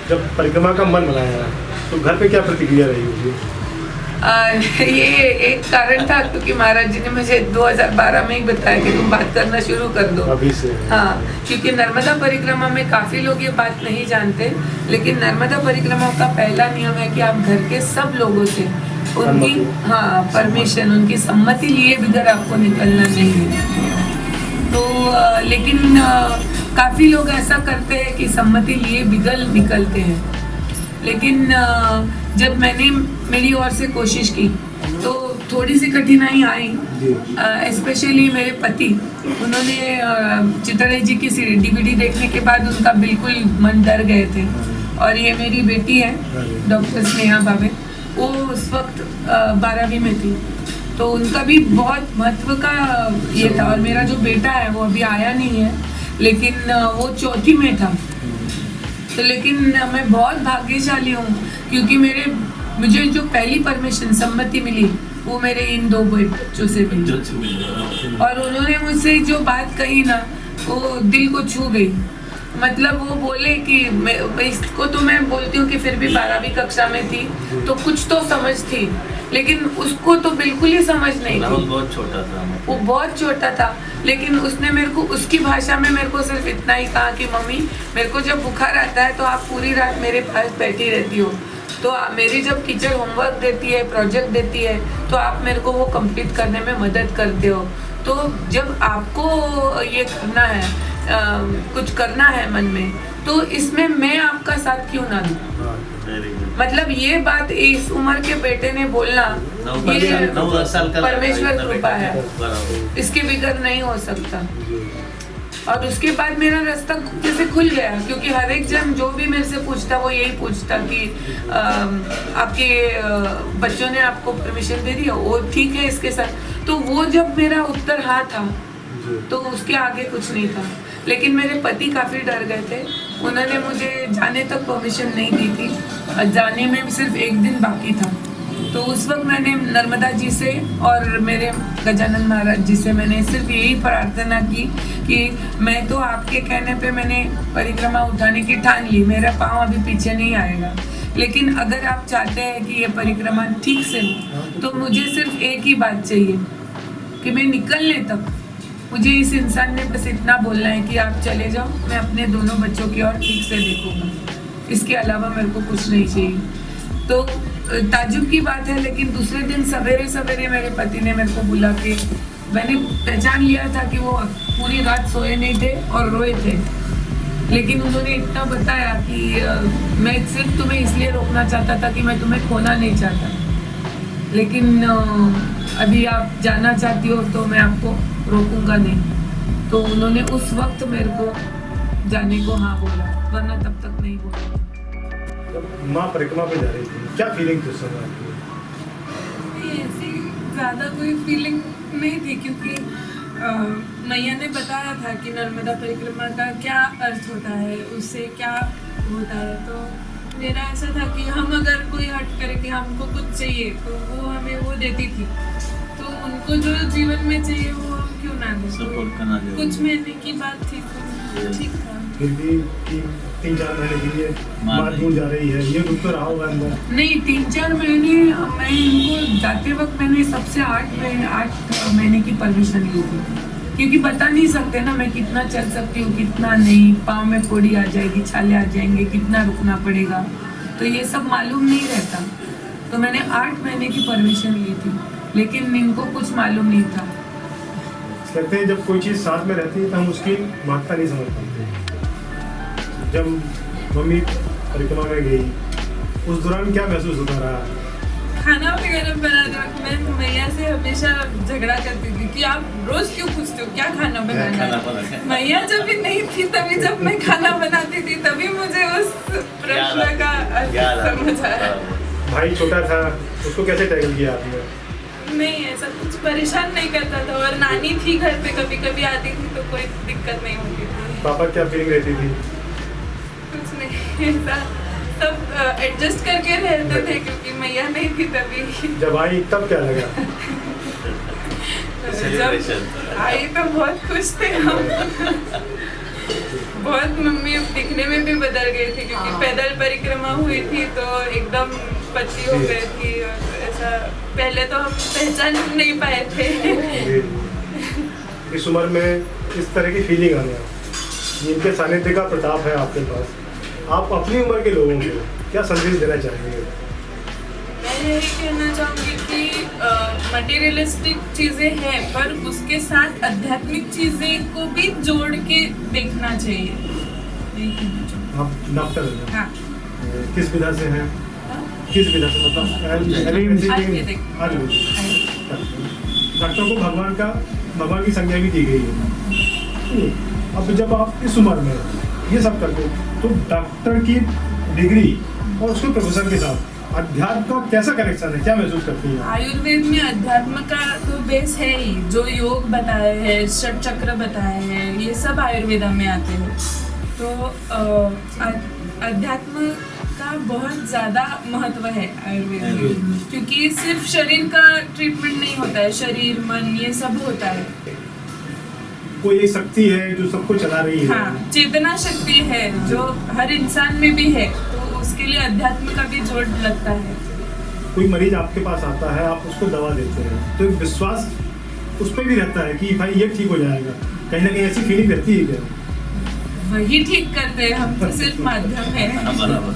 जब परिक्रमा का मन बनाया तो घर पे क्या प्रतिक्रिया रही होगी? ये एक कारण था क्योंकि महाराज जी ने मुझे 2012 में ही बताया कि तुम बात करना शुरू कर दो अभी से? हाँ, क्योंकि नर्मदा परिक्रमा में काफ़ी लोग ये बात नहीं जानते, लेकिन नर्मदा परिक्रमा का पहला नियम है कि आप घर के सब लोगों से उनकी परमिशन, उनकी सम्मति लिए बगैर आपको निकलना नहीं है। तो लेकिन काफ़ी लोग ऐसा करते हैं कि सम्मति लिए बिगल निकलते हैं, लेकिन जब मैंने मेरी ओर से कोशिश की तो थोड़ी सी कठिनाई आई। स्पेशली मेरे पति, उन्होंने चितड़े जी की DVD देखने के बाद उनका बिल्कुल मन डर गए थे। और ये मेरी बेटी है डॉक्टर स्नेहा भावे, वो उस वक्त 12वीं में थी, तो उनका भी बहुत महत्व का ये था। और मेरा जो बेटा है वो अभी आया नहीं है, लेकिन वो 4थी में था। तो लेकिन मैं बहुत भाग्यशाली हूँ क्योंकि मुझे जो पहली परमिशन सम्मति मिली वो मेरे इन 2 बच्चों से मिली। और उन्होंने मुझसे जो बात कही ना, वो दिल को छू गई। मतलब वो बोले कि इसको तो मैं बोलती हूँ कि फिर भी 12वीं कक्षा में थी तो कुछ तो समझ थी, लेकिन उसको तो बिल्कुल ही समझ नहीं थी। बहुत छोटा था, वो बहुत छोटा था, लेकिन उसने मेरे को उसकी भाषा में मेरे को सिर्फ इतना ही कहा कि मम्मी, मेरे को जब बुखार आता है तो आप पूरी रात मेरे पास बैठी रहती हो, तो मेरी जब टीचर होमवर्क देती है, प्रोजेक्ट देती है, तो आप मेरे को वो कंप्लीट करने में मदद करते हो। तो जब आपको ये करना है, कुछ करना है मन में, तो इसमें मैं आपका साथ क्यों ना दूं। मतलब ये बात इस उम्र के बेटे ने बोलना, ये 9 साल का परमेश्वर कृपा है, इसके बिगड़ नहीं हो सकता। और उसके बाद मेरा रास्ता जैसे खुल गया, क्योंकि हर एक जन जो भी मेरे से पूछता वो यही पूछता कि आपके बच्चों ने आपको परमिशन दे दी, वो ठीक है इसके साथ। तो वो जब मेरा उत्तर हाँ था तो उसके आगे कुछ नहीं था। लेकिन मेरे पति काफ़ी डर गए थे, उन्होंने मुझे जाने तक परमिशन नहीं दी थी, जाने में भी सिर्फ 1 दिन बाकी था। तो उस वक्त मैंने नर्मदा जी से और मेरे गजानन महाराज जी से मैंने सिर्फ यही प्रार्थना की कि मैं तो आपके कहने पे मैंने परिक्रमा उठाने की ठान ली, मेरा पाँव अभी पीछे नहीं आएगा, लेकिन अगर आप चाहते हैं कि ये परिक्रमा ठीक से हो तो मुझे सिर्फ एक ही बात चाहिए कि मैं निकलने तक मुझे इस इंसान ने बस इतना बोलना है कि आप चले जाओ, मैं अपने दोनों बच्चों की ओर ठीक से देखूंगा, इसके अलावा मेरे को कुछ नहीं चाहिए। तो ताजुब की बात है, लेकिन दूसरे दिन सवेरे सवेरे मेरे पति ने मेरे को बुला के, मैंने पहचान लिया था कि वो पूरी रात सोए नहीं थे और रोए थे, लेकिन उन्होंने इतना बताया कि मैं सिर्फ तुम्हें इसलिए रोकना चाहता था कि मैं तुम्हें खोना नहीं चाहता, लेकिन अभी आप जाना चाहती हो तो मैं आपको रोकूंगा नहीं। तो उन्होंने उस वक्त मेरे को जाने को हाँ बोला, वरना तब तक नहीं बोला। जब माँ परिक्रमा पे जा रही थी, क्या फीलिंग थी उस समय आपकी? ऐसी ज़्यादा कोई फीलिंग नहीं थी, क्योंकि मैया ने बताया था कि नर्मदा परिक्रमा का क्या अर्थ होता है, उससे क्या होता है। तो मेरा ऐसा था कि हम अगर कोई हट करे कि हमको कुछ चाहिए तो वो हमें वो देती थी, तो उनको जो जीवन में चाहिए वो हम क्यों ना दें। कुछ महीने की बात थी तो ठीक था। फिर भी 3-4 महीने के लिए माँ दूर जा रही है, ये दुख तो रहा होगा अंदर? नहीं, 3-4 महीने मैं इनको जाते वक्त मैंने सबसे 8 महीने की परमिशन ली थी, क्योंकि बता नहीं सकते ना मैं कितना चल सकती हूँ कितना नहीं, पाँव में फोड़ी आ जाएगी, छाले आ जाएंगे, कितना रुकना पड़ेगा, तो ये सब मालूम नहीं रहता। तो मैंने 8 महीने की परमिशन ली थी, लेकिन इनको कुछ मालूम नहीं था। लगते हैं जब कोई चीज़ साथ में रहती है तो हम उसकी महत्ता नहीं समझ पाते। जब मम्मी परिक्रमा में गई उस दौरान क्या महसूस होता रहा? खाना वगैरह बनाते वक्त मैं मैया से हमेशा झगड़ा करती थी कि आप रोज क्यों पूछते हो क्या खाना बनाना है। मैया जब भी नहीं थी तभी जब मैं खाना बनाती थी तभी मुझे उस प्रश्न का समझ आया। भाई छोटा था, उसको कैसे टैकल किया आपने? नहीं, ऐसा कुछ परेशान नहीं करता था, और नानी थी घर पे, कभी कभी आती थी तो कोई दिक्कत नहीं होती थी। पापा क्या फीलिंग रहती थी? कुछ नहीं, ऐसा सब एडजस्ट करके रहते थे, क्योंकि मैया नहीं थी तभी। जब आई तब क्या लगा? जब आई तो बहुत खुश थे हम, बहुत मम्मी दिखने में भी बदल गई थी क्योंकि पैदल परिक्रमा हुई थी तो एकदम पतली हो गई थी और ऐसा पहले तो हम पहचान नहीं पाए थे। इस उम्र में इस तरह की फीलिंग आ गया, जिनके सानिध्य का प्रताप है आपके पास, आप अपनी उम्र के लोगों को क्या संदेश देना चाहेंगे? मैं यही कहना चाहूँगी कि मटेरियलिस्टिक चीज़ें हैं पर उसके साथ आध्यात्मिक चीज़ें को भी जोड़ के देखना चाहिए। यही कहना चाहूँगी। आप डॉक्टर हैं? हाँ। किस विधा से हैं? किस विधा से, मतलब आयुर्वेदिक। डॉक्टर को भगवान की संज्ञा भी दी गई है। अब जब आप इस उम्र में ये सब करते हो तो डॉक्टर की डिग्री और उसके प्रोफेसर के साथ अध्यात्म का कैसा कनेक्शन है, क्या महसूस करती हैं? आयुर्वेद में अध्यात्म का तो बेस है ही, जो योग बताए हैं, षट चक्र बताए हैं, ये सब आयुर्वेदा में आते हैं। तो अध्यात्म का बहुत ज़्यादा महत्व है आयुर्वेद में, क्योंकि सिर्फ शरीर का ट्रीटमेंट नहीं होता है, शरीर मन ये सब होता है। कोई एक शक्ति है जो सबको चला रही है। हाँ, चेतना शक्ति है जो हर इंसान में भी है, तो उसके लिए अध्यात्म का भी जोड़ लगता है। कोई मरीज आपके पास आता है, आप उसको दवा देते हैं तो एक विश्वास उस पर भी रहता है कि भाई ये ठीक हो जाएगा, कहीं ना कहीं ऐसी फीलिंग रहती है क्या? वही ठीक करते हैं, हम तो सिर्फ माध्यम है। बराबर